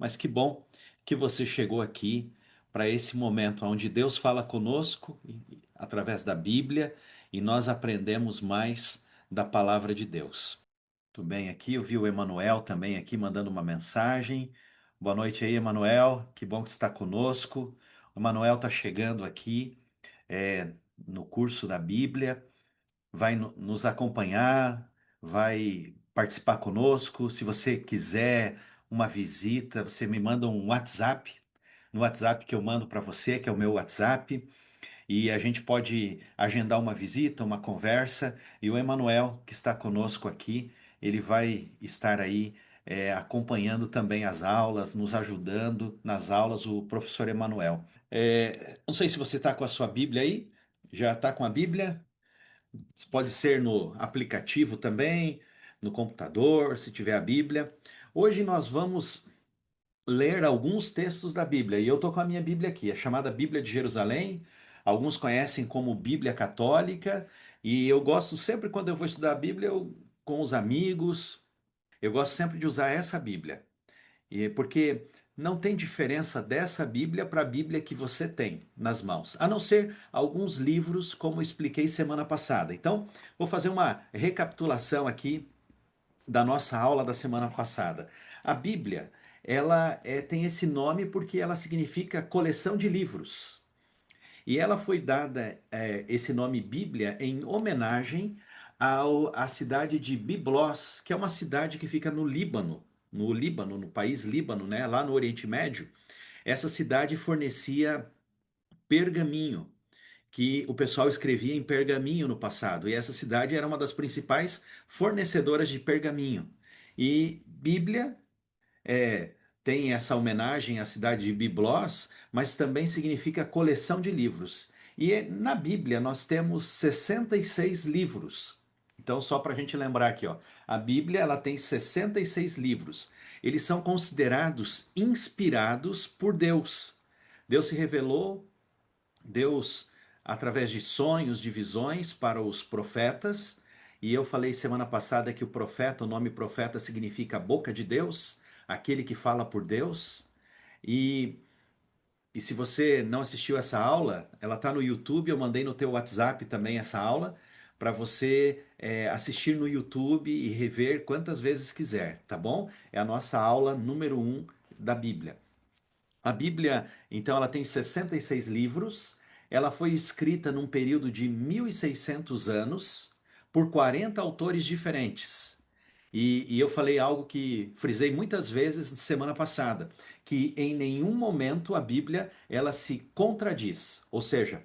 Mas que bom que você chegou aqui para esse momento onde Deus fala conosco através da Bíblia e nós aprendemos mais da palavra de Deus. Tudo bem aqui? Eu vi o Emanuel também aqui mandando uma mensagem. Boa noite aí, Emanuel. Que bom que você está conosco. O Emanuel está chegando aqui no curso da Bíblia, vai nos acompanhar, vai participar conosco. Se você quiser uma visita, você me manda um WhatsApp, no WhatsApp que eu mando para você, que é o meu WhatsApp, e a gente pode agendar uma visita, uma conversa. E o Emanuel, que está conosco aqui, ele vai estar aí acompanhando também as aulas, nos ajudando nas aulas, o professor Emanuel. Não sei se você está com a sua Bíblia aí. Já está com a Bíblia? Pode ser no aplicativo também, no computador, se tiver a Bíblia. Hoje nós vamos ler alguns textos da Bíblia, e eu estou com a minha Bíblia aqui, é chamada Bíblia de Jerusalém. Alguns conhecem como Bíblia Católica, e eu gosto sempre, quando eu vou estudar a Bíblia, com os amigos, eu gosto sempre de usar essa Bíblia. Porque não tem diferença dessa Bíblia para a Bíblia que você tem nas mãos, a não ser alguns livros, como eu expliquei semana passada. Então, vou fazer uma recapitulação aqui da nossa aula da semana passada. A Bíblia, ela tem esse nome porque ela significa coleção de livros. E ela foi dada esse nome Bíblia em homenagem à cidade de Biblos, que é uma cidade que fica no Líbano, no país Líbano, né, lá no Oriente Médio. Essa cidade fornecia pergaminho, que o pessoal escrevia em pergaminho no passado. E essa cidade era uma das principais fornecedoras de pergaminho. E Bíblia é, tem essa homenagem à cidade de Biblos, mas também significa coleção de livros. E na Bíblia nós temos 66 livros. Então, só para a gente lembrar aqui, ó, a Bíblia ela tem 66 livros. Eles são considerados inspirados por Deus. Deus se revelou, Deus, através de sonhos, de visões para os profetas. E eu falei semana passada que o profeta, o nome profeta significa boca de Deus, aquele que fala por Deus. E, e se você não assistiu essa aula, ela está no YouTube, eu mandei no teu WhatsApp também essa aula, para você assistir no YouTube e rever quantas vezes quiser, tá bom? É a nossa aula número um da Bíblia. A Bíblia, então, ela tem 66 livros. Ela foi escrita num período de 1.600 anos por 40 autores diferentes. E eu falei algo que frisei muitas vezes na semana passada, que em nenhum momento a Bíblia ela se contradiz. Ou seja,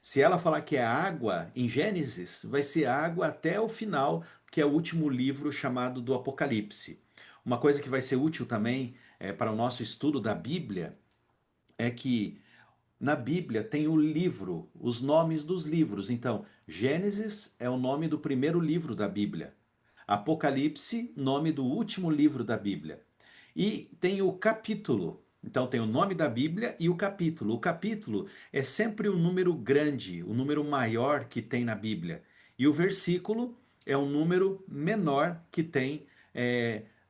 se ela falar que é água em Gênesis, vai ser água até o final, que é o último livro chamado do Apocalipse. Uma coisa que vai ser útil também para o nosso estudo da Bíblia é que na Bíblia tem o livro, os nomes dos livros. Então, Gênesis é o nome do primeiro livro da Bíblia. Apocalipse, nome do último livro da Bíblia. E tem o capítulo. Então tem o nome da Bíblia e o capítulo. O capítulo é sempre o número grande, o número maior que tem na Bíblia. E o versículo é o número menor que tem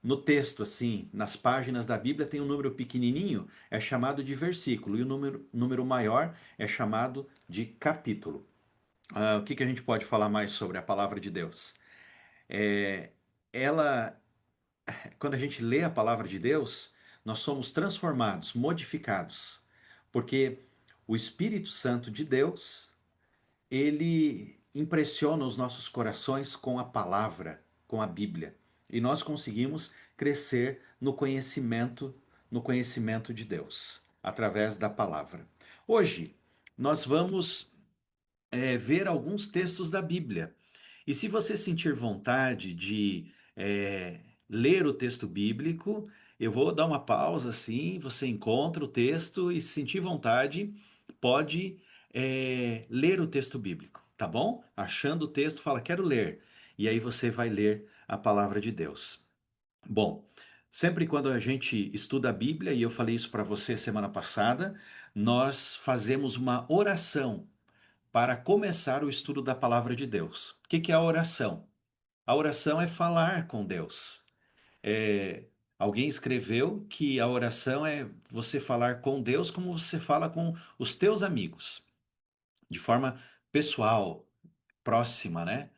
no texto, assim, nas páginas da Bíblia tem um número pequenininho, é chamado de versículo, e o número maior é chamado de capítulo. O que a gente pode falar mais sobre a palavra de Deus? É, ela, quando a gente lê a palavra de Deus, nós somos transformados, modificados, porque o Espírito Santo de Deus, ele impressiona os nossos corações com a palavra, com a Bíblia, e nós conseguimos crescer no conhecimento de Deus, através da palavra. Hoje, nós vamos ver alguns textos da Bíblia. E se você sentir vontade de ler o texto bíblico, eu vou dar uma pausa assim, você encontra o texto e se sentir vontade, pode ler o texto bíblico, tá bom? Achando o texto, fala, quero ler. E aí você vai ler a palavra de Deus. Bom, sempre quando a gente estuda a Bíblia, e eu falei isso para você semana passada, nós fazemos uma oração para começar o estudo da palavra de Deus. O que é a oração? A oração é falar com Deus. É, Alguém escreveu que a oração é você falar com Deus como você fala com os teus amigos, de forma pessoal, próxima, né?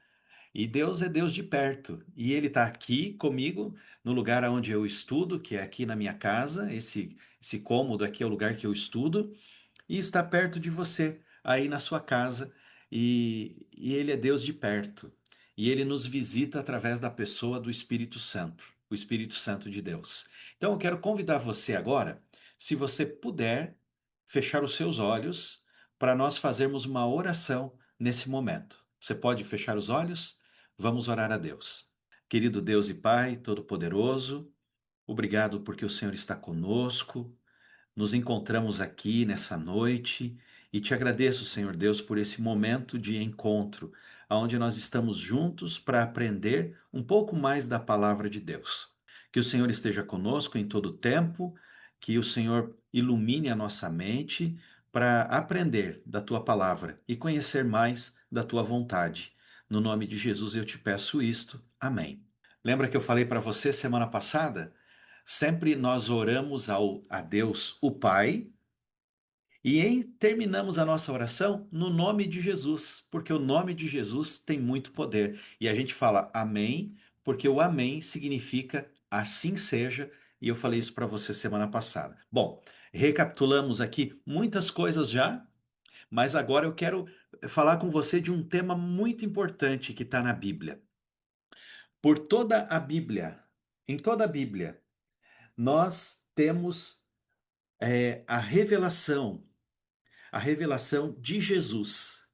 E Deus é Deus de perto. E Ele está aqui comigo, no lugar onde eu estudo, que é aqui na minha casa. Esse cômodo aqui é o lugar que eu estudo e está perto de você, aí na sua casa, e Ele é Deus de perto. E Ele nos visita através da pessoa do Espírito Santo, o Espírito Santo de Deus. Então eu quero convidar você agora, se você puder, fechar os seus olhos para nós fazermos uma oração nesse momento. Você pode fechar os olhos? Vamos orar a Deus. Querido Deus e Pai Todo-Poderoso, obrigado porque o Senhor está conosco. Nos encontramos aqui nessa noite e te agradeço, Senhor Deus, por esse momento de encontro, onde nós estamos juntos para aprender um pouco mais da palavra de Deus. Que o Senhor esteja conosco em todo o tempo, que o Senhor ilumine a nossa mente para aprender da tua palavra e conhecer mais da tua vontade. No nome de Jesus eu te peço isto. Amém. Lembra que eu falei para você semana passada? Sempre nós oramos a Deus, o Pai, e terminamos a nossa oração no nome de Jesus, porque o nome de Jesus tem muito poder. E a gente fala amém, porque o amém significa assim seja, e eu falei isso para você semana passada. Bom, recapitulamos aqui muitas coisas já, mas agora eu quero falar com você de um tema muito importante que está na Bíblia. Por toda a Bíblia, em toda a Bíblia, nós temos a revelação de Jesus.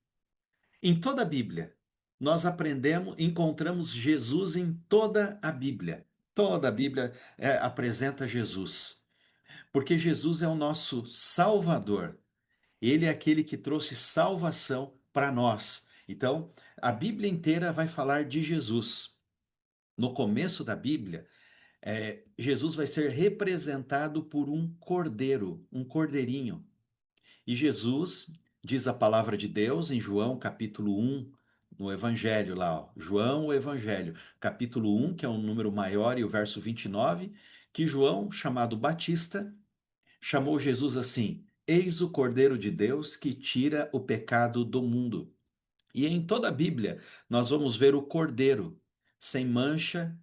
Em toda a Bíblia, nós aprendemos, encontramos Jesus em toda a Bíblia. Toda a Bíblia apresenta Jesus, porque Jesus é o nosso Salvador. Ele é aquele que trouxe salvação para nós. Então, a Bíblia inteira vai falar de Jesus. No começo da Bíblia, Jesus vai ser representado por um cordeiro, um cordeirinho. E Jesus, diz a palavra de Deus em João capítulo 1, no Evangelho lá, ó, João, o Evangelho, capítulo 1, que é um número maior, e o verso 29, que João, chamado Batista, chamou Jesus assim: Eis o Cordeiro de Deus que tira o pecado do mundo. E em toda a Bíblia nós vamos ver o Cordeiro sem mancha,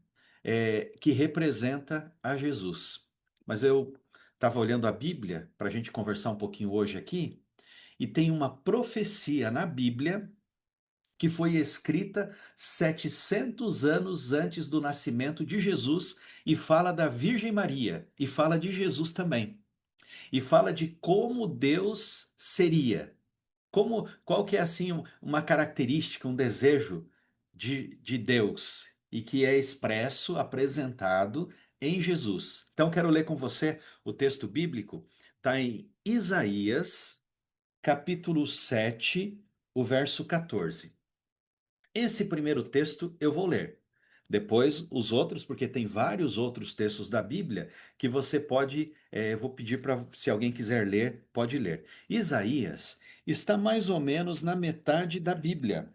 que representa a Jesus. Mas eu estava olhando a Bíblia para a gente conversar um pouquinho hoje aqui, e tem uma profecia na Bíblia que foi escrita 700 anos antes do nascimento de Jesus e fala da Virgem Maria e fala de Jesus também. E fala de como Deus seria. Qual que é assim uma característica, um desejo de Deus e que é expresso, apresentado em Jesus. Então quero ler com você o texto bíblico, está em Isaías capítulo 7, o verso 14. Esse primeiro texto eu vou ler. Depois os outros, porque tem vários outros textos da Bíblia que você pode, eu vou pedir para, se alguém quiser ler, pode ler. Isaías está mais ou menos na metade da Bíblia.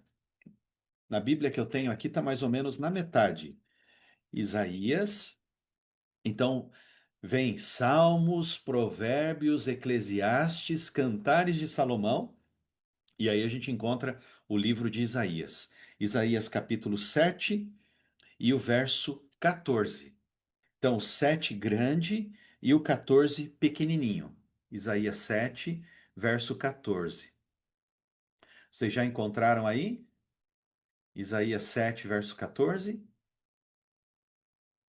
Na Bíblia que eu tenho aqui está mais ou menos na metade. Isaías, então vem Salmos, Provérbios, Eclesiastes, Cantares de Salomão. E aí a gente encontra o livro de Isaías. Isaías capítulo 7 e o verso 14. Então, o 7 grande e o 14 pequenininho. Isaías 7, verso 14. Vocês já encontraram aí? Isaías 7, verso 14?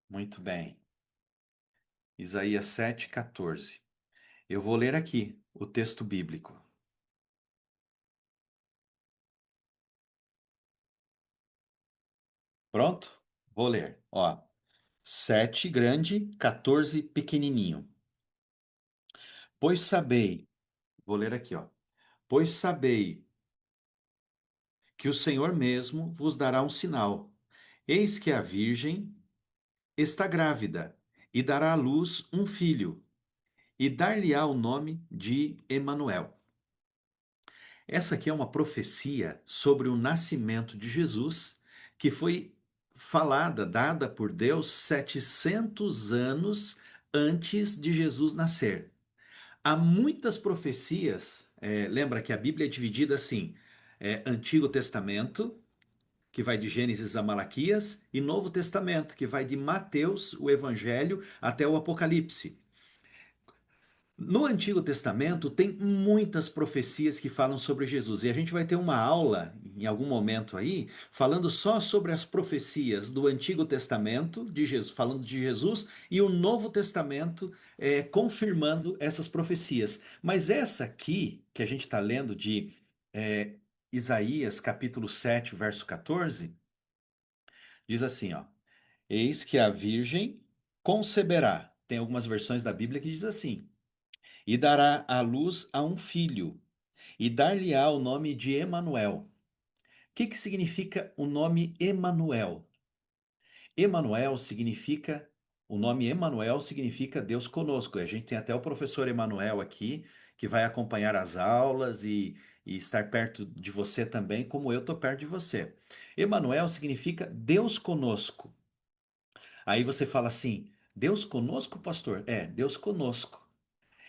Muito bem. Isaías 7, 14. Eu vou ler aqui o texto bíblico. Pronto? Vou ler. Ó, 7 grande, 14 pequenininho. Pois sabei, vou ler aqui, ó. Pois sabei que o Senhor mesmo vos dará um sinal. Eis que a virgem está grávida e dará à luz um filho, e dar-lhe-á o nome de Emanuel. Essa aqui é uma profecia sobre o nascimento de Jesus, que foi falada, dada por Deus 700 anos antes de Jesus nascer. Há muitas profecias, lembra que a Bíblia é dividida assim: Antigo Testamento, que vai de Gênesis a Malaquias, e Novo Testamento, que vai de Mateus, o Evangelho, até o Apocalipse. No Antigo Testamento tem muitas profecias que falam sobre Jesus, e a gente vai ter uma aula em algum momento aí falando só sobre as profecias do Antigo Testamento de Jesus, falando de Jesus, e o Novo Testamento confirmando essas profecias. Mas essa aqui que a gente está lendo de é, Isaías capítulo 7, verso 14, diz assim, ó: Eis que a virgem conceberá. Tem algumas versões da Bíblia que diz assim: e dará à luz a um filho, e dar-lhe-á o nome de Emanuel. O que que significa o nome Emanuel? Emanuel significa, o nome Emanuel significa Deus conosco. A gente tem até o professor Emanuel aqui, que vai acompanhar as aulas e estar perto de você também, como eu estou perto de você. Emanuel significa Deus conosco. Aí você fala assim, Deus conosco, pastor? É, Deus conosco.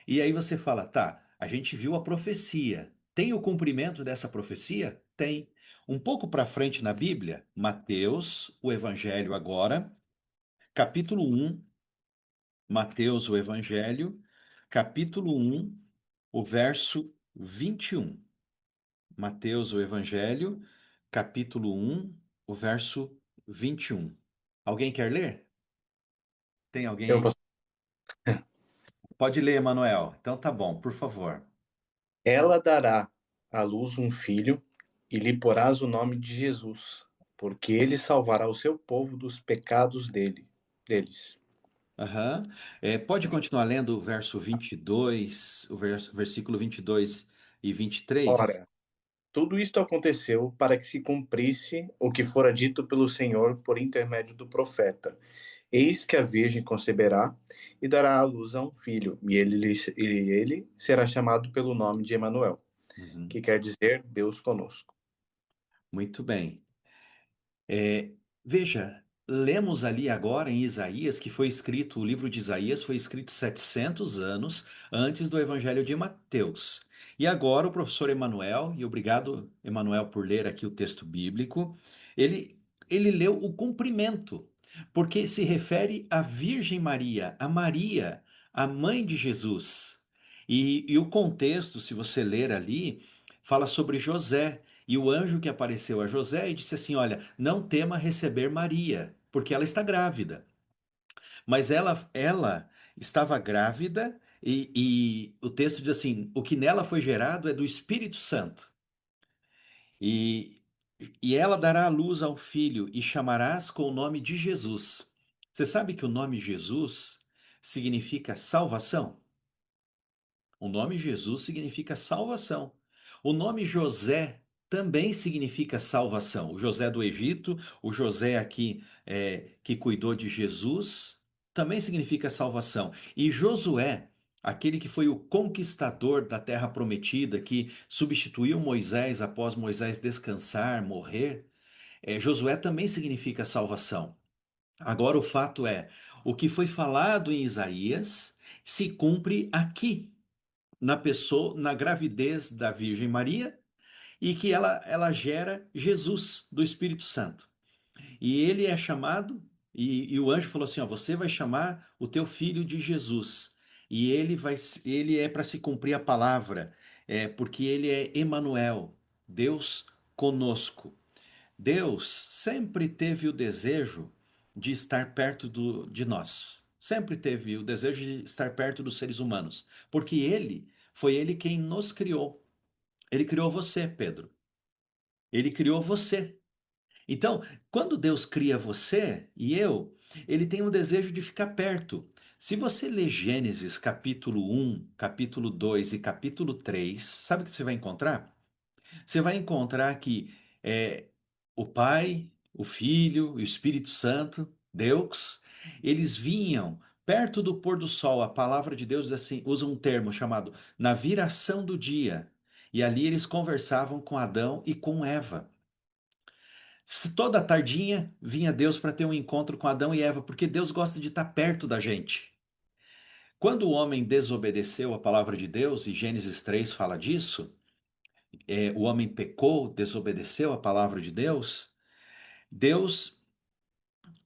E aí você fala, tá, a gente viu a profecia. Tem o cumprimento dessa profecia? Tem. Um pouco para frente na Bíblia, Mateus, o Evangelho agora, capítulo 1, Mateus, o Evangelho, capítulo 1, o verso 21. Mateus, o Evangelho, capítulo 1, o verso 21. Alguém quer ler? Tem alguém Eu aí? posso- Pode ler, Emanuel. Então tá bom, por favor. Ela dará à luz um filho e lhe porás o nome de Jesus, porque ele salvará o seu povo dos pecados deles. Aham. Pode continuar lendo o verso 22, versículo 22 e 23? Ora, tudo isto aconteceu para que se cumprisse o que fora dito pelo Senhor por intermédio do profeta. Eis que a virgem conceberá e dará à luz a um filho, e ele será chamado pelo nome de Emanuel, Uhum. que quer dizer Deus conosco. Muito bem. É, veja, lemos ali agora em Isaías que foi escrito, o livro de Isaías foi escrito 700 anos antes do Evangelho de Mateus. E agora o professor Emanuel, e obrigado, Emanuel, por ler aqui o texto bíblico, ele, ele leu o cumprimento, porque se refere à Virgem Maria, a Maria, a mãe de Jesus. E o contexto, se você ler ali, fala sobre José. E o anjo que apareceu a José e disse assim: Olha, não tema receber Maria, porque ela está grávida. Mas ela estava grávida e o texto diz assim: O que nela foi gerado é do Espírito Santo. E, e ela dará à luz ao filho e chamarás com o nome de Jesus. Você sabe que o nome Jesus significa salvação? O nome Jesus significa salvação. O nome José também significa salvação. O José do Egito, o José aqui que cuidou de Jesus, também significa salvação. E Josué, aquele que foi o conquistador da terra prometida, que substituiu Moisés após Moisés descansar, morrer, Josué também significa salvação. Agora o fato é, o que foi falado em Isaías se cumpre aqui na pessoa, na gravidez da Virgem Maria e que ela gera Jesus do Espírito Santo. E ele é chamado, e o anjo falou assim: ó, você vai chamar o teu filho de Jesus. E ele é para se cumprir a palavra, porque ele é Emanuel, Deus conosco. Deus sempre teve o desejo de estar perto de nós. Sempre teve o desejo de estar perto dos seres humanos, porque foi ele quem nos criou. Ele criou você, Pedro. Ele criou você. Então, quando Deus cria você e eu, ele tem o desejo de ficar perto. Se você ler Gênesis capítulo 1, capítulo 2 e capítulo 3, sabe o que você vai encontrar? Você vai encontrar que o Pai, o Filho e o Espírito Santo, Deus, eles vinham perto do pôr do sol. A palavra de Deus diz assim, usa um termo chamado na viração do dia. E ali eles conversavam com Adão e com Eva. Toda tardinha vinha Deus para ter um encontro com Adão e Eva, porque Deus gosta de estar perto da gente. Quando o homem desobedeceu a palavra de Deus, e Gênesis 3 fala disso, o homem pecou, desobedeceu a palavra de Deus, Deus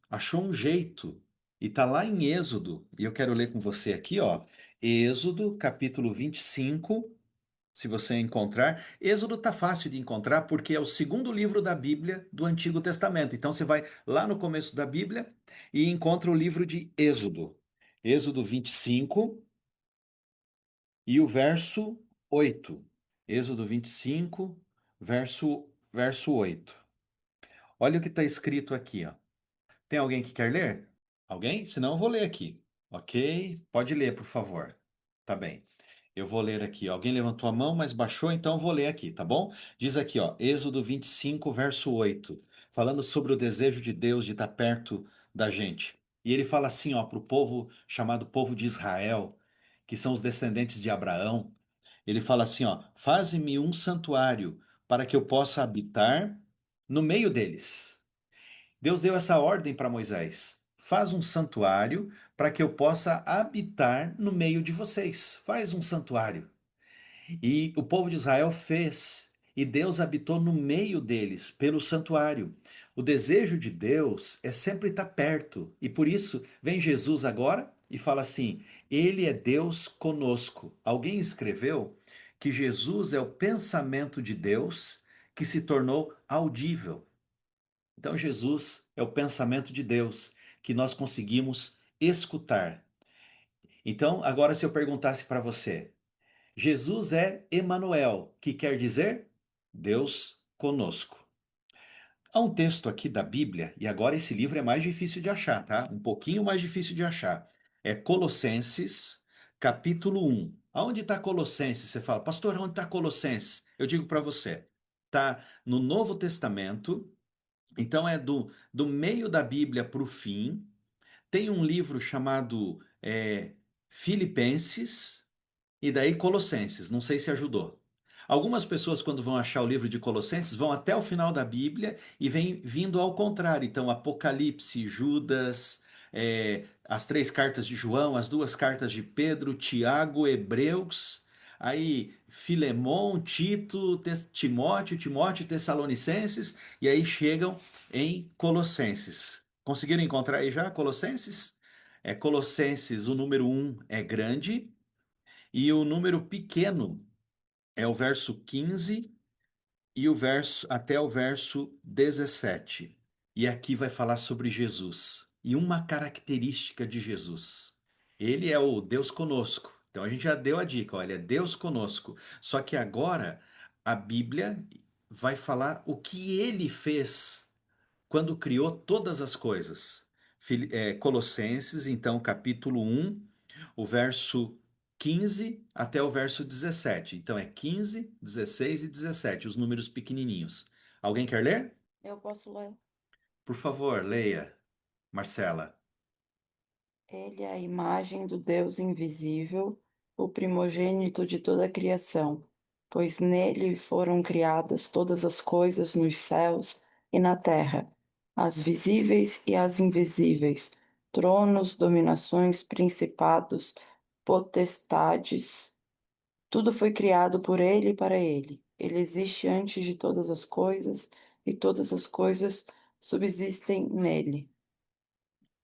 achou um jeito, e está lá em Êxodo, e eu quero ler com você aqui, ó, Êxodo, capítulo 25. Se você encontrar, Êxodo está fácil de encontrar porque é o segundo livro da Bíblia do Antigo Testamento. Então você vai lá no começo da Bíblia e encontra o livro de Êxodo. Êxodo 25 e o verso 8. Êxodo 25, verso 8. Olha o que está escrito aqui, ó. Tem alguém que quer ler? Alguém? Senão eu vou ler aqui. Ok? Pode ler, por favor. Tá bem. Eu vou ler aqui. Alguém levantou a mão, mas baixou, então eu vou ler aqui, tá bom? Diz aqui, ó, Êxodo 25, verso 8, falando sobre o desejo de Deus de estar perto da gente. E ele fala assim, ó, para o povo chamado povo de Israel, que são os descendentes de Abraão. Ele fala assim, ó, faze-me um santuário para que eu possa habitar no meio deles. Deus deu essa ordem para Moisés: faz um santuário para que eu possa habitar no meio de vocês. Faz um santuário. E o povo de Israel fez, e Deus habitou no meio deles, pelo santuário. O desejo de Deus é sempre estar perto, e por isso vem Jesus agora e fala assim: Ele é Deus conosco. Alguém escreveu que Jesus é o pensamento de Deus que se tornou audível. Então, Jesus é o pensamento de Deus que nós conseguimos escutar. Então, agora, se eu perguntasse para você, Jesus é Emanuel, que quer dizer Deus conosco. Há um texto aqui da Bíblia, e agora esse livro é mais difícil de achar, tá? Um pouquinho mais difícil de achar. É Colossenses, capítulo 1. Aonde está Colossenses? Você fala, pastor, onde está Colossenses? Eu digo para você, está no Novo Testamento. Então é do meio da Bíblia para o fim. Tem um livro chamado Filipenses e daí Colossenses. Não sei se ajudou. Algumas pessoas, quando vão achar o livro de Colossenses, vão até o final da Bíblia e vem vindo ao contrário. Então, Apocalipse, Judas, as três cartas de João, as duas cartas de Pedro, Tiago, Hebreus, aí Filemon, Tito, Timóteo, Tessalonicenses, e aí chegam em Colossenses. Conseguiram encontrar aí já Colossenses? Colossenses, o número um é grande, e o número pequeno é o verso 15 e o verso até o verso 17. E aqui vai falar sobre Jesus e uma característica de Jesus. Ele é o Deus conosco. Então a gente já deu a dica, olha, é Deus conosco. Só que agora a Bíblia vai falar o que ele fez quando criou todas as coisas. Colossenses, então, capítulo 1, o verso 15 até o verso 17. Então é 15, 16 e 17, os números pequenininhos. Alguém quer ler? Eu posso ler. Por favor, leia, Marcela. Ele é a imagem do Deus invisível, o primogênito de toda a criação, pois nele foram criadas todas as coisas nos céus e na terra, as visíveis e as invisíveis, tronos, dominações, principados, potestades. Tudo foi criado por ele e para ele. Ele existe antes de todas as coisas, e todas as coisas subsistem nele.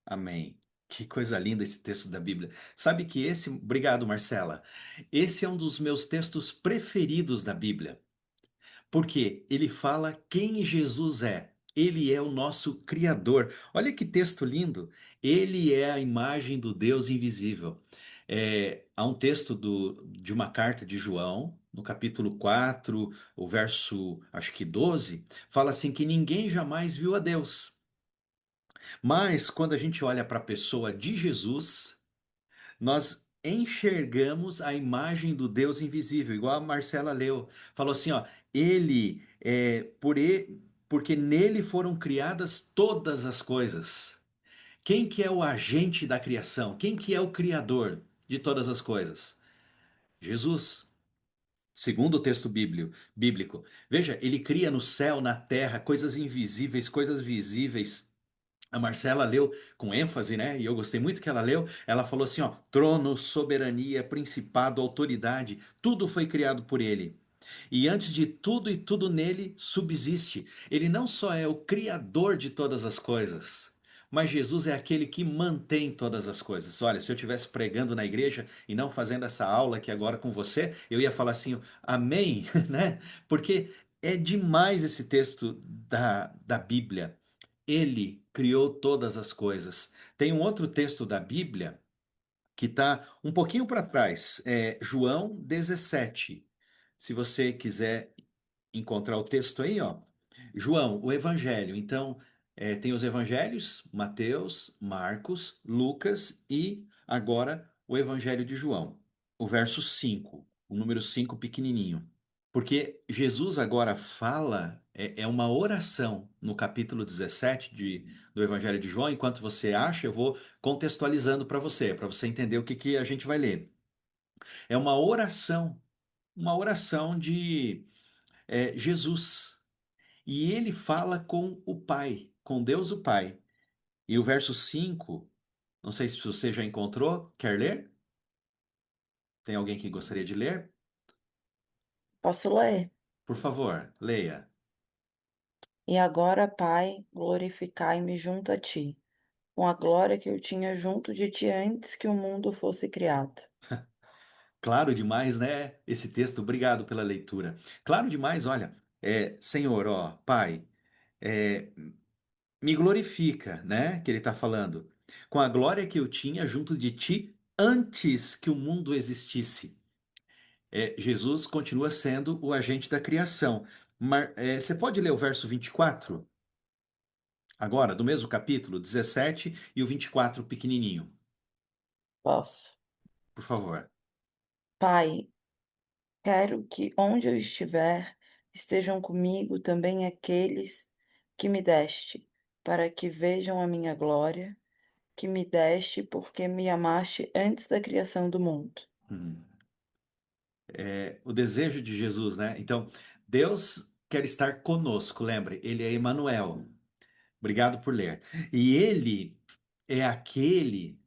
Amém. Que coisa linda esse texto da Bíblia. Sabe que esse. Obrigado, Marcela. Esse é um dos meus textos preferidos da Bíblia. Porque ele fala quem Jesus é. Ele é o nosso Criador. Olha que texto lindo. Ele é a imagem do Deus invisível. Há um texto de uma carta de João, no capítulo 4, o verso, acho que 12, fala assim que ninguém jamais viu a Deus. Mas quando a gente olha para a pessoa de Jesus, nós enxergamos a imagem do Deus invisível, igual a Marcela leu. Falou assim, ó, porque nele foram criadas todas as coisas. Quem que é o agente da criação? Quem que é o criador de todas as coisas? Jesus. segundo o texto bíblico. Veja, ele cria no céu, na terra, coisas invisíveis, coisas visíveis. A Marcela leu com ênfase, né? E eu gostei muito que ela leu. Ela falou assim, ó, trono, soberania, principado, autoridade, tudo foi criado por ele. E antes de tudo e tudo nele subsiste. Ele não só é o criador de todas as coisas, mas Jesus é aquele que mantém todas as coisas. Olha, se eu estivesse pregando na igreja e não fazendo essa aula aqui agora com você, eu ia falar assim, amém, né? Porque é demais esse texto da Bíblia. Ele criou todas as coisas. Tem um outro texto da Bíblia que está um pouquinho para trás, é João 17. Se você quiser encontrar o texto aí, ó. João, o Evangelho. Então, tem os Evangelhos, Mateus, Marcos, Lucas e agora o Evangelho de João. O verso 5, o número 5 pequenininho. Porque Jesus agora fala, é uma oração no capítulo 17 do Evangelho de João. Enquanto você acha, eu vou contextualizando para você entender o que, que a gente vai ler. É uma oração de Jesus. E ele fala com o Pai, com Deus o Pai. E o verso 5, não sei se você já encontrou, quer ler? Tem alguém que gostaria de ler? Posso ler? Por favor, leia. E agora, Pai, glorificai-me junto a ti, com a glória que eu tinha junto de ti antes que o mundo fosse criado. Claro demais, né? Esse texto, obrigado pela leitura. Claro demais, olha, Senhor, ó, Pai, é, me glorifica, né? Que ele está falando, com a glória que eu tinha junto de ti antes que o mundo existisse. Jesus continua sendo o agente da criação. Você pode ler o verso 24? Agora, do mesmo capítulo, 17 e o 24 pequenininho, Posso. por favor. Pai, quero que onde eu estiver estejam comigo também aqueles que me deste, para que vejam a minha glória, que me deste porque me amaste antes da criação do mundo. Hum. O desejo de Jesus, né? Então, Deus quer estar conosco, lembre, ele é Emanuel. Obrigado por ler. E ele é aquele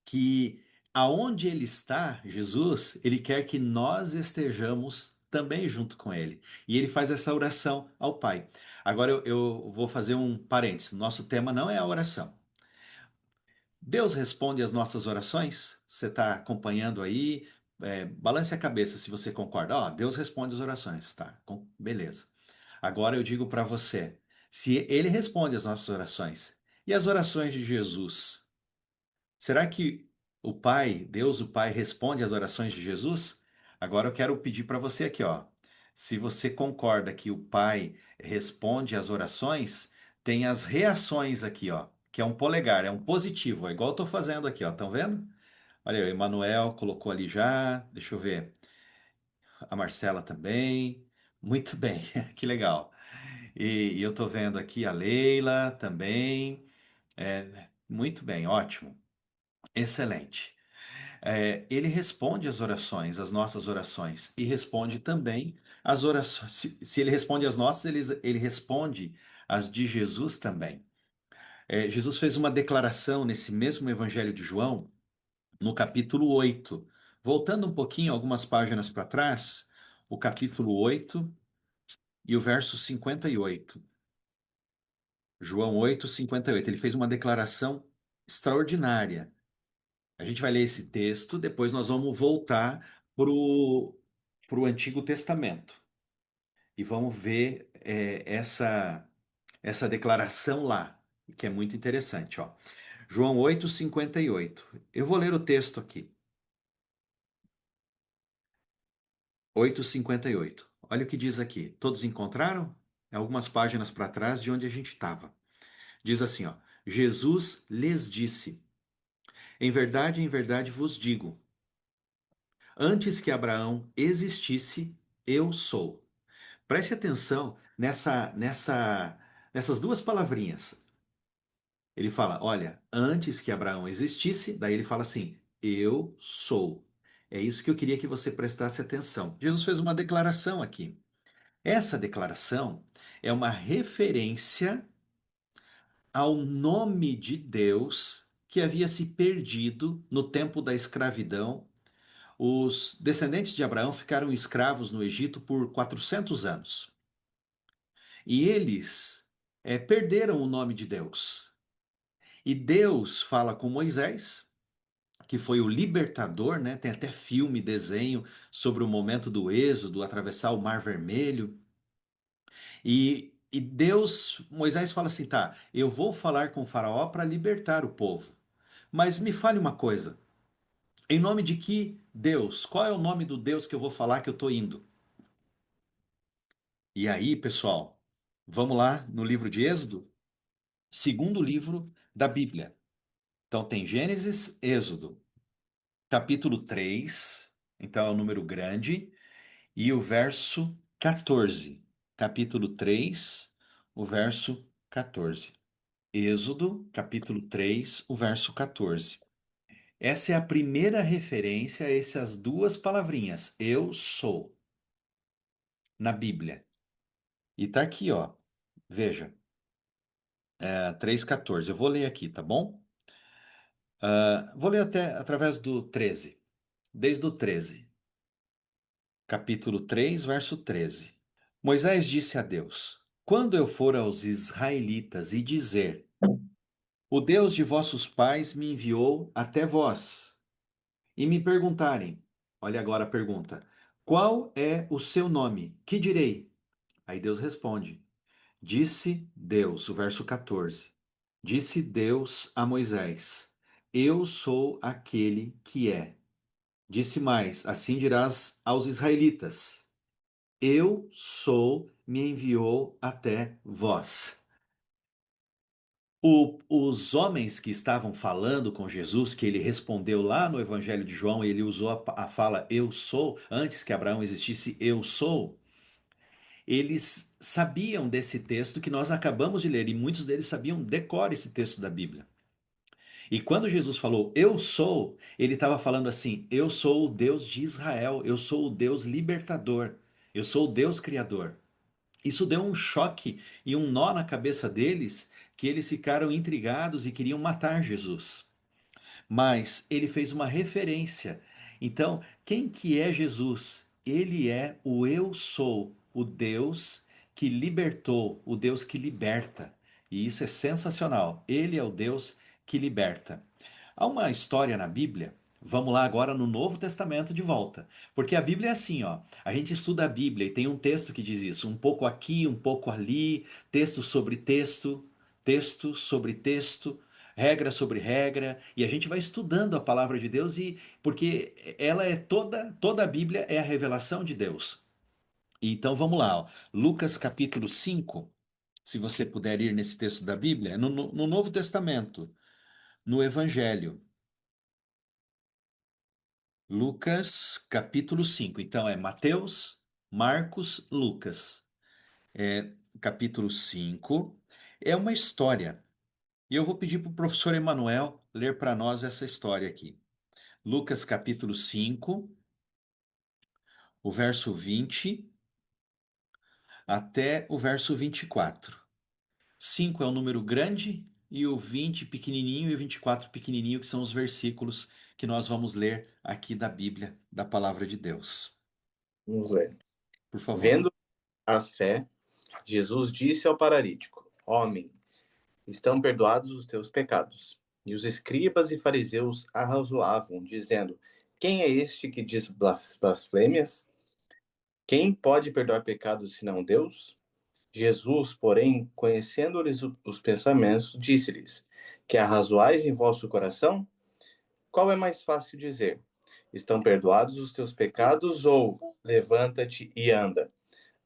que, aonde ele está, Jesus, ele quer que nós estejamos também junto com ele. E ele faz essa oração ao Pai. Agora eu vou fazer um parênteses. Nosso tema não é a oração. Deus responde às nossas orações? Você está acompanhando aí? Balance a cabeça se você concorda. Ó, Deus responde as orações, tá? Beleza. Agora eu digo para você, se ele responde às nossas orações, e as orações de Jesus? Será que o Pai, Deus o Pai, responde às orações de Jesus? Agora eu quero pedir para você aqui, ó. Se você concorda que o Pai responde às orações, tem as reações aqui, ó, que é um polegar, é um positivo, é igual eu tô fazendo aqui, ó. Estão vendo? Olha aí, o Emanuel colocou ali já. Deixa eu ver. A Marcela também. Muito bem, que legal. E eu tô vendo aqui a Leila também. Muito bem, ótimo. Excelente. Ele responde às orações, às nossas orações, e responde também às orações. Se ele responde às nossas, ele responde às de Jesus também. Jesus fez uma declaração nesse mesmo Evangelho de João, no capítulo 8. Voltando um pouquinho, algumas páginas para trás, o capítulo 8 e o verso 58. João 8, 58. Ele fez uma declaração extraordinária. A gente vai ler esse texto, depois nós vamos voltar para o Antigo Testamento e vamos ver essa declaração lá, que é muito interessante, ó. João 8:58. Eu vou ler o texto aqui. 8:58. Olha o que diz aqui. Todos encontraram? É algumas páginas para trás de onde a gente estava. Diz assim, ó: Jesus lhes disse: em verdade vos digo, antes que Abraão existisse, eu sou. Preste atenção nessas duas palavrinhas. Ele fala, olha, antes que Abraão existisse, daí ele fala assim, eu sou. É isso que eu queria que você prestasse atenção. Jesus fez uma declaração aqui. Essa declaração é uma referência ao nome de Deus que havia se perdido no tempo da escravidão. Os descendentes de Abraão ficaram escravos no Egito por 400 anos. E eles perderam o nome de Deus. E Deus fala com Moisés, que foi o libertador, né? Tem até filme, desenho sobre o momento do êxodo, atravessar o Mar Vermelho. E Deus, Moisés fala assim: tá, eu vou falar com o Faraó para libertar o povo. Mas me fale uma coisa: em nome de que Deus? Qual é o nome do Deus que eu vou falar que eu estou indo? E aí, pessoal, vamos lá no livro de Êxodo, segundo livro da Bíblia. Então tem Gênesis, Êxodo, capítulo 3, então é um número grande, e o verso 14. Capítulo 3, o verso 14. Êxodo, capítulo 3, o verso 14. Essa é a primeira referência a essas duas palavrinhas, eu sou, na Bíblia. E tá aqui, ó. Veja, 3,14. Eu vou ler aqui, tá bom? Vou ler até através do 13. Desde o 13. Capítulo 3, verso 13. Moisés disse a Deus: Quando eu for aos israelitas e dizer: O Deus de vossos pais me enviou até vós, e me perguntarem, olha agora a pergunta: Qual é o seu nome? Que direi? Aí Deus responde: Disse Deus, o verso 14. Disse Deus a Moisés: Eu sou aquele que é. Disse mais: Assim dirás aos israelitas: Eu sou, me enviou até vós. Os homens que estavam falando com Jesus, que ele respondeu lá no Evangelho de João, ele usou a fala eu sou, antes que Abraão existisse, eu sou. Eles sabiam desse texto que nós acabamos de ler, e muitos deles sabiam decor esse texto da Bíblia. E quando Jesus falou eu sou, ele estava falando assim: eu sou o Deus de Israel, eu sou o Deus libertador, eu sou o Deus criador. Isso deu um choque e um nó na cabeça deles, que eles ficaram intrigados e queriam matar Jesus. Mas ele fez uma referência. Então, quem que é Jesus? Ele é o eu sou, o Deus que libertou, o Deus que liberta. E isso é sensacional. Ele é o Deus que liberta. Há uma história na Bíblia. Vamos lá agora no Novo Testamento de volta. Porque a Bíblia é assim, ó. A gente estuda a Bíblia e tem um texto que diz isso, um pouco aqui, um pouco ali, texto sobre texto, texto sobre texto, regra sobre regra, e a gente vai estudando a palavra de Deus e porque ela é toda a Bíblia é a revelação de Deus. Então vamos lá, ó. Lucas capítulo 5, se você puder ir nesse texto da Bíblia, no Novo Testamento, no Evangelho. Lucas capítulo 5. Então é Mateus, Marcos, Lucas. Capítulo 5 é uma história. E eu vou pedir para o professor Emanuel ler para nós essa história aqui. Lucas capítulo 5, o verso 20 até o verso 24. 5 é um número grande e o 20 pequenininho e o 24 pequenininho, que são os versículos que nós vamos ler aqui da Bíblia, da palavra de Deus. Vamos ler. Por favor. Vendo a fé, Jesus disse ao paralítico: Homem, estão perdoados os teus pecados. E os escribas e fariseus arrazoavam, dizendo: Quem é este que diz blasfêmias? Quem pode perdoar pecados senão Deus? Jesus, porém, conhecendo-lhes os pensamentos, disse-lhes: Que arrazoais em vosso coração? Qual é mais fácil dizer: Estão perdoados os teus pecados, ou levanta-te e anda?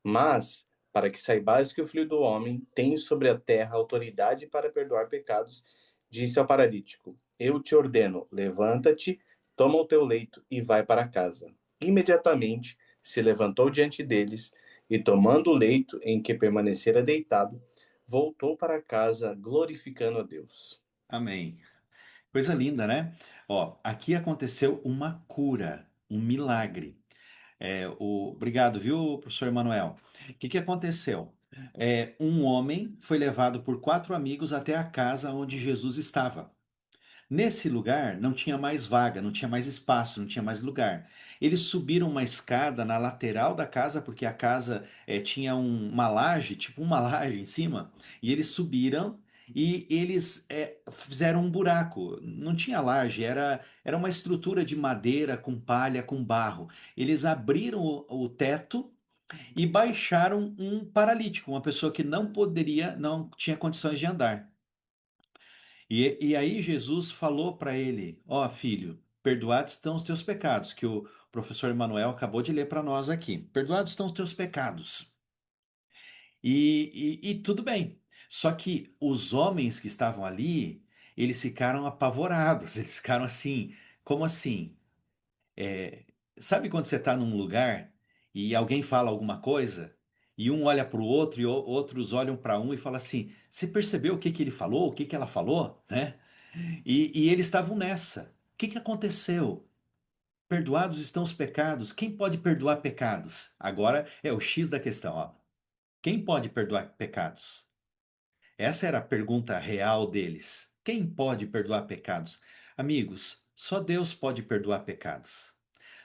Mas, para que saibais que o Filho do Homem tem sobre a terra autoridade para perdoar pecados, disse ao paralítico: Eu te ordeno, levanta-te, toma o teu leito e vai para casa. Imediatamente se levantou diante deles e, tomando o leito em que permanecera deitado, voltou para casa, glorificando a Deus. Amém. Coisa linda, né? Ó, aqui aconteceu uma cura, um milagre. Obrigado, viu, professor Emanuel? O que que aconteceu? Um homem foi levado por quatro amigos até a casa onde Jesus estava. Nesse lugar não tinha mais vaga, não tinha mais espaço, não tinha mais lugar. Eles subiram uma escada na lateral da casa, porque a casa tinha uma laje, tipo uma laje em cima, e eles subiram e eles fizeram um buraco. Não tinha laje, era uma estrutura de madeira com palha, com barro. Eles abriram o teto e baixaram um paralítico, uma pessoa que não poderia, não tinha condições de andar. E aí Jesus falou para ele: Ó filho, perdoados estão os teus pecados, que o professor Emanuel acabou de ler para nós aqui. Perdoados estão os teus pecados. E tudo bem. Só que os homens que estavam ali, eles ficaram apavorados, eles ficaram assim: como assim? É, sabe quando você está num lugar e alguém fala alguma coisa? E um olha para o outro e outros olham para um e falam assim: Você percebeu o que que ele falou? O que que ela falou? Né? E eles estavam nessa. O que que aconteceu? Perdoados estão os pecados. Quem pode perdoar pecados? Agora é o X da questão, ó. Quem pode perdoar pecados? Essa era a pergunta real deles. Quem pode perdoar pecados? Amigos, só Deus pode perdoar pecados.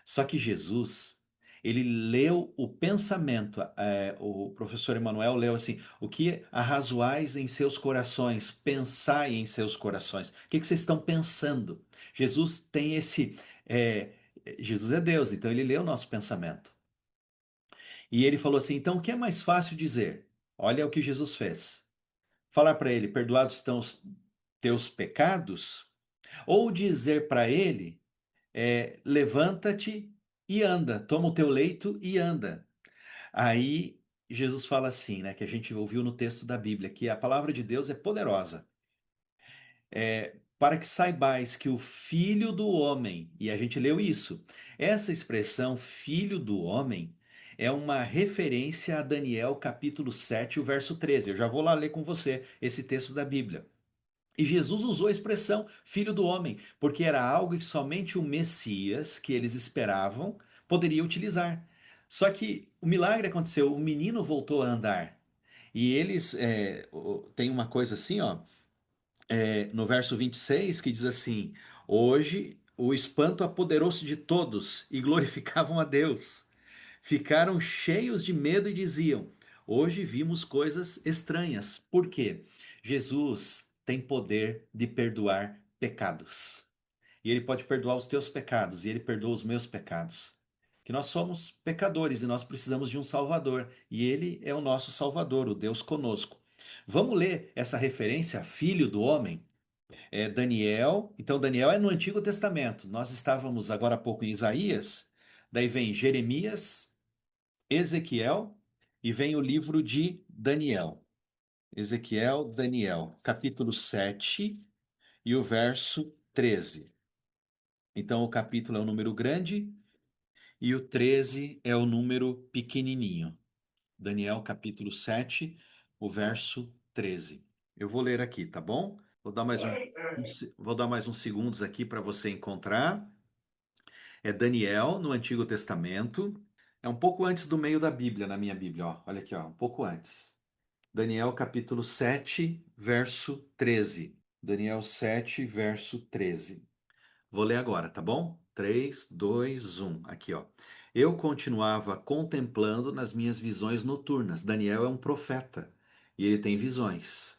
Só que Jesus, ele leu o pensamento, o professor Emanuel leu assim: o que arrazoais em seus corações, pensai em seus corações. O que que vocês estão pensando? Jesus tem é, Jesus é Deus, então ele leu o nosso pensamento. E ele falou assim: então o que é mais fácil dizer? Olha o que Jesus fez. Falar para ele: perdoados estão os teus pecados? Ou dizer para ele: levanta-te e anda, toma o teu leito e anda. Aí Jesus fala assim, né, que a gente ouviu no texto da Bíblia, que a palavra de Deus é poderosa. Para que saibais que o Filho do Homem, e a gente leu isso, essa expressão Filho do Homem é uma referência a Daniel capítulo 7, o verso 13. Eu já vou lá ler com você esse texto da Bíblia. E Jesus usou a expressão filho do homem, porque era algo que somente o Messias, que eles esperavam, poderia utilizar. Só que o milagre aconteceu, o menino voltou a andar. E eles tem uma coisa assim, ó, no verso 26, que diz assim: Hoje o espanto apoderou-se de todos e glorificavam a Deus. Ficaram cheios de medo e diziam: Hoje vimos coisas estranhas. Por quê? Jesus tem poder de perdoar pecados. E ele pode perdoar os teus pecados, e ele perdoa os meus pecados. Que nós somos pecadores e nós precisamos de um Salvador, e ele é o nosso Salvador, o Deus conosco. Vamos ler essa referência, filho do homem? Daniel. Então, Daniel é no Antigo Testamento. Nós estávamos agora há pouco em Isaías, daí vem Jeremias, Ezequiel e vem o livro de Daniel. Ezequiel, Daniel, capítulo 7 e o verso 13. Então, o capítulo é o número grande e o 13 é o número pequenininho. Daniel, capítulo 7, o verso 13. Eu vou ler aqui, tá bom? Vou dar mais uns segundos aqui para você encontrar. É Daniel, no Antigo Testamento. É um pouco antes do meio da Bíblia, na minha Bíblia, ó. Olha aqui, ó, um pouco antes. Daniel capítulo 7, verso 13. Daniel 7, verso 13. Vou ler agora, tá bom? 3, 2, 1. Aqui, ó. Eu continuava contemplando nas minhas visões noturnas. Daniel é um profeta e ele tem visões.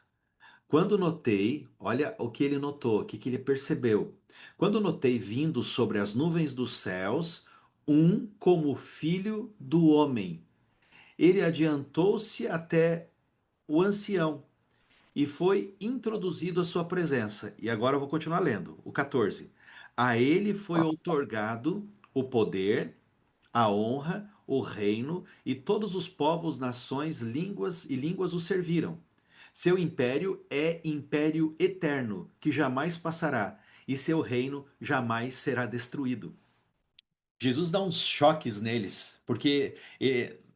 Quando notei, olha o que ele notou, o que ele percebeu. Quando notei vindo sobre as nuvens dos céus um como filho do homem. Ele adiantou-se até o ancião e foi introduzido à sua presença. E agora eu vou continuar lendo. O 14. A ele foi outorgado o poder, a honra, o reino, e todos os povos, nações, línguas o serviram. Seu império é império eterno, que jamais passará, e seu reino jamais será destruído. Jesus dá uns choques neles, porque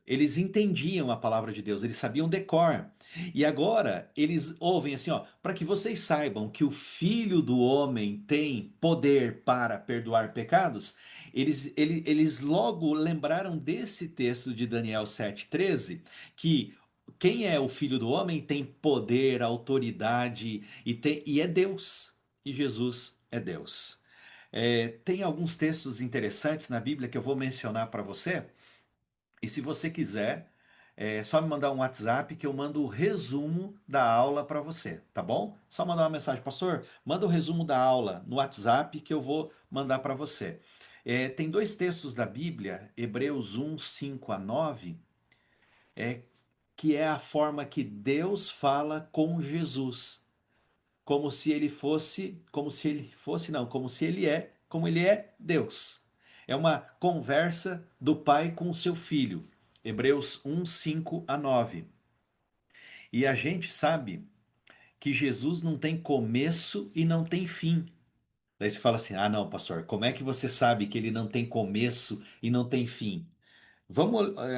eles entendiam a palavra de Deus, eles sabiam decor. E agora eles ouvem assim, ó, para que vocês saibam que o Filho do Homem tem poder para perdoar pecados, eles logo lembraram desse texto de Daniel 7,13, que quem é o Filho do Homem tem poder, autoridade e é Deus. E Jesus é Deus. Tem alguns textos interessantes na Bíblia que eu vou mencionar para você. E se você quiser, é só me mandar um WhatsApp que eu mando o resumo da aula para você, tá bom? Só mandar uma mensagem, pastor, manda o resumo da aula no WhatsApp que eu vou mandar para você. Tem dois textos da Bíblia, Hebreus 1, 5 a 9, é, que é a forma que Deus fala com Jesus, como se como ele é Deus. É uma conversa do pai com o seu filho. Hebreus 1, 5 a 9. E a gente sabe que Jesus não tem começo e não tem fim. Daí você fala assim: ah, não, pastor, como é que você sabe que ele não tem começo e não tem fim?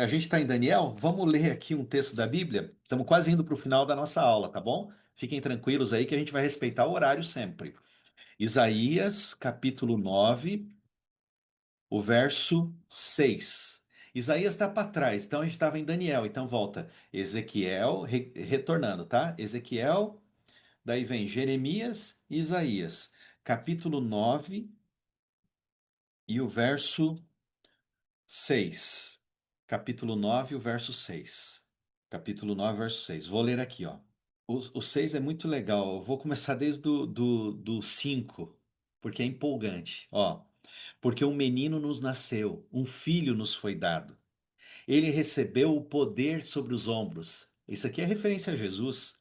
A gente está em Daniel, vamos ler aqui um texto da Bíblia. Estamos quase indo para o final da nossa aula, tá bom? Fiquem tranquilos aí que a gente vai respeitar o horário sempre. Isaías, capítulo 9, o verso 6. Isaías está para trás, então a gente estava em Daniel, então volta. Ezequiel, retornando, tá? Ezequiel, daí vem Jeremias e Isaías. Capítulo 9 e o verso 6. Capítulo 9, o verso 6. Capítulo 9, verso 6. Vou ler aqui, ó. O 6 é muito legal. Eu vou começar desde do 5, porque é empolgante. Ó, porque um menino nos nasceu, um filho nos foi dado. Ele recebeu o poder sobre os ombros. Isso aqui é referência a Jesus.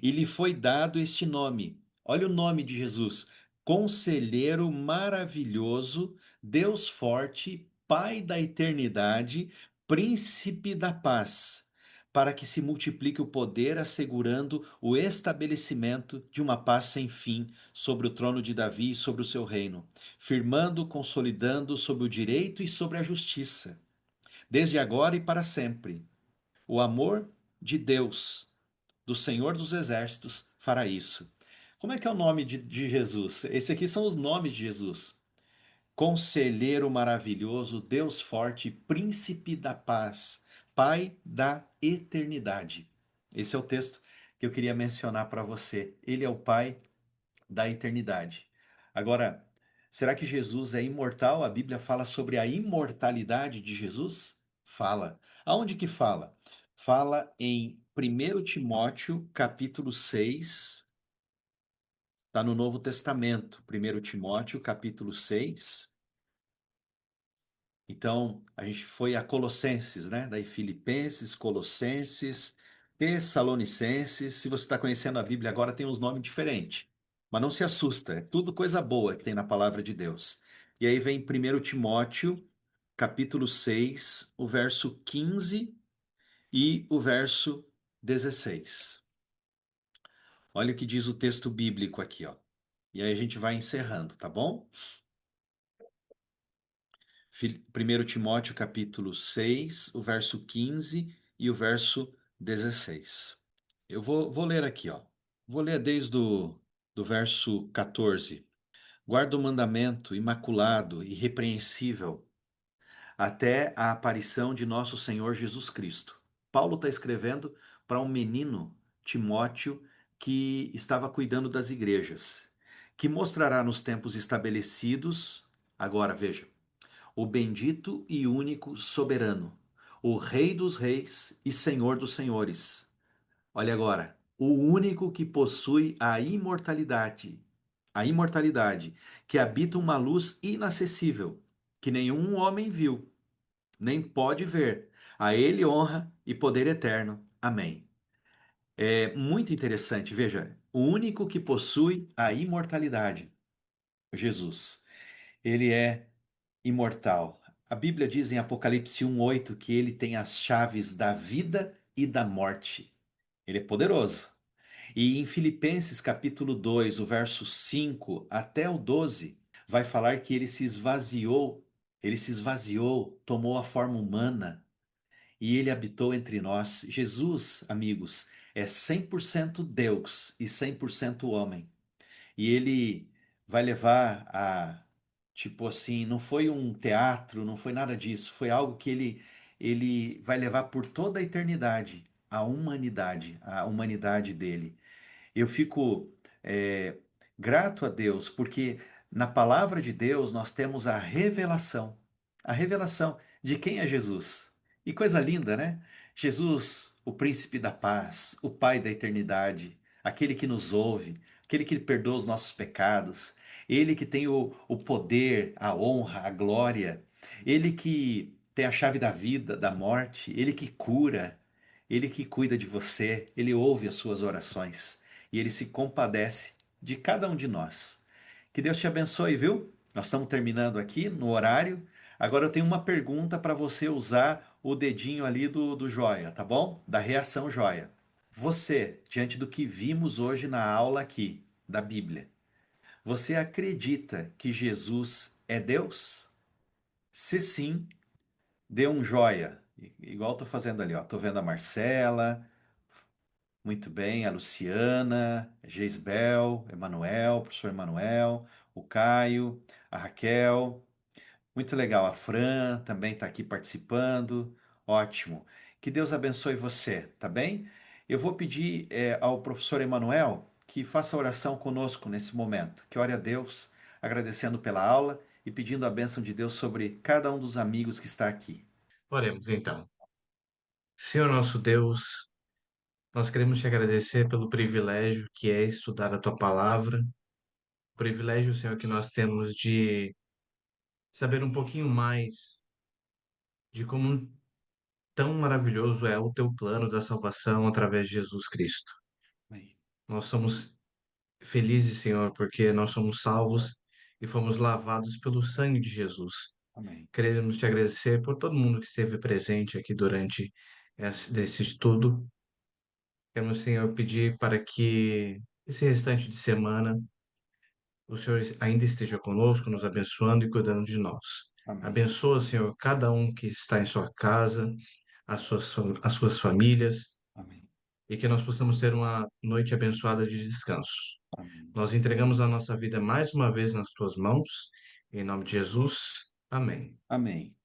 E lhe foi dado este nome. Olha o nome de Jesus: Conselheiro maravilhoso, Deus forte, Pai da eternidade, Príncipe da paz, para que se multiplique o poder, assegurando o estabelecimento de uma paz sem fim sobre o trono de Davi e sobre o seu reino, firmando, consolidando sobre o direito e sobre a justiça, desde agora e para sempre. O amor de Deus, do Senhor dos Exércitos, fará isso. Como é que é o nome de Jesus? Esse aqui são os nomes de Jesus: Conselheiro maravilhoso, Deus forte, Príncipe da paz, Pai da eternidade. Esse é o texto que eu queria mencionar para você. Ele é o Pai da eternidade. Agora, será que Jesus é imortal? A Bíblia fala sobre a imortalidade de Jesus? Fala. Aonde que fala? Fala em 1 Timóteo, capítulo 6. Está no Novo Testamento. 1 Timóteo, capítulo 6. Então, a gente foi a Colossenses, né? Daí Filipenses, Colossenses, Tessalonicenses. Se você está conhecendo a Bíblia agora, tem uns nomes diferentes. Mas não se assusta, é tudo coisa boa que tem na palavra de Deus. E aí vem 1 Timóteo, capítulo 6, o verso 15 e o verso 16. Olha o que diz o texto bíblico aqui, ó. E aí a gente vai encerrando, tá bom? 1 Timóteo capítulo 6, o verso 15 e o verso 16. Eu vou ler aqui, ó. Vou ler desde do verso 14. Guarda o mandamento imaculado, irrepreensível, até a aparição de nosso Senhor Jesus Cristo. Paulo está escrevendo para um menino, Timóteo, que estava cuidando das igrejas, que mostrará nos tempos estabelecidos. Agora, veja, o bendito e único soberano, o Rei dos reis e Senhor dos senhores. Olha agora, o único que possui a imortalidade, que habita uma luz inacessível, que nenhum homem viu, nem pode ver. A ele honra e poder eterno. Amém. É muito interessante, veja, o único que possui a imortalidade, Jesus. Ele é imortal. A Bíblia diz em Apocalipse 1:8 que ele tem as chaves da vida e da morte. Ele é poderoso. E em Filipenses capítulo 2, o verso 5 até o 12, vai falar que ele se esvaziou, tomou a forma humana e ele habitou entre nós. Jesus, amigos, é 100% Deus e 100% homem. E ele vai levar a, tipo assim, não foi um teatro, não foi nada disso, foi algo que ele vai levar por toda a eternidade a humanidade dele. Eu fico é, grato a Deus, porque na palavra de Deus nós temos a revelação de quem é Jesus. E coisa linda, né? Jesus, o príncipe da paz, o Pai da eternidade, aquele que nos ouve, aquele que perdoa os nossos pecados, ele que tem o poder, a honra, a glória, ele que tem a chave da vida, da morte, ele que cura, ele que cuida de você, ele ouve as suas orações e ele se compadece de cada um de nós. Que Deus te abençoe, viu? Nós estamos terminando aqui no horário. Agora eu tenho uma pergunta para você usar o dedinho ali do joia, tá bom? Da reação joia. Você, diante do que vimos hoje na aula aqui da Bíblia, você acredita que Jesus é Deus? Se sim, dê um joia. Igual estou fazendo ali, ó. Tô vendo a Marcela, muito bem, a Luciana, a Geisbel, Emanuel, professor Emanuel, o Caio, a Raquel. Muito legal, a Fran também está aqui participando. Ótimo. Que Deus abençoe você, tá bem? Eu vou pedir ao professor Emanuel que faça oração conosco nesse momento, que ore a Deus, agradecendo pela aula e pedindo a bênção de Deus sobre cada um dos amigos que está aqui. Oremos então. Senhor nosso Deus, nós queremos te agradecer pelo privilégio que é estudar a tua palavra, o privilégio, Senhor, que nós temos de saber um pouquinho mais de como tão maravilhoso é o teu plano da salvação através de Jesus Cristo. Amém. Nós somos felizes, Senhor, porque nós somos salvos e fomos lavados pelo sangue de Jesus. Amém. Queremos te agradecer por todo mundo que esteve presente aqui durante esse estudo. Queremos, Senhor, pedir para que esse restante de semana o Senhor ainda esteja conosco, nos abençoando e cuidando de nós. Amém. Abençoa, Senhor, cada um que está em sua casa, as suas famílias, Amém. e que nós possamos ter uma noite abençoada de descanso. Amém. Nós entregamos a nossa vida mais uma vez nas tuas mãos, em nome de Jesus. Amém. Amém.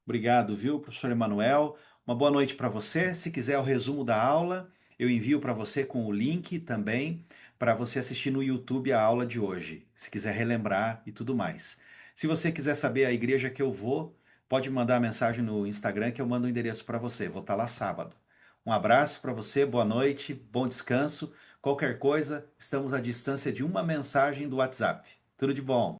Obrigado, viu, professor Emanuel? Uma boa noite para você. Se quiser o resumo da aula, eu envio para você com o link também para você assistir no YouTube a aula de hoje, se quiser relembrar e tudo mais. Se você quiser saber a igreja que eu vou, pode mandar mensagem no Instagram que eu mando o endereço para você. Vou estar lá sábado. Um abraço para você, boa noite, bom descanso. Qualquer coisa, estamos à distância de uma mensagem do WhatsApp. Tudo de bom.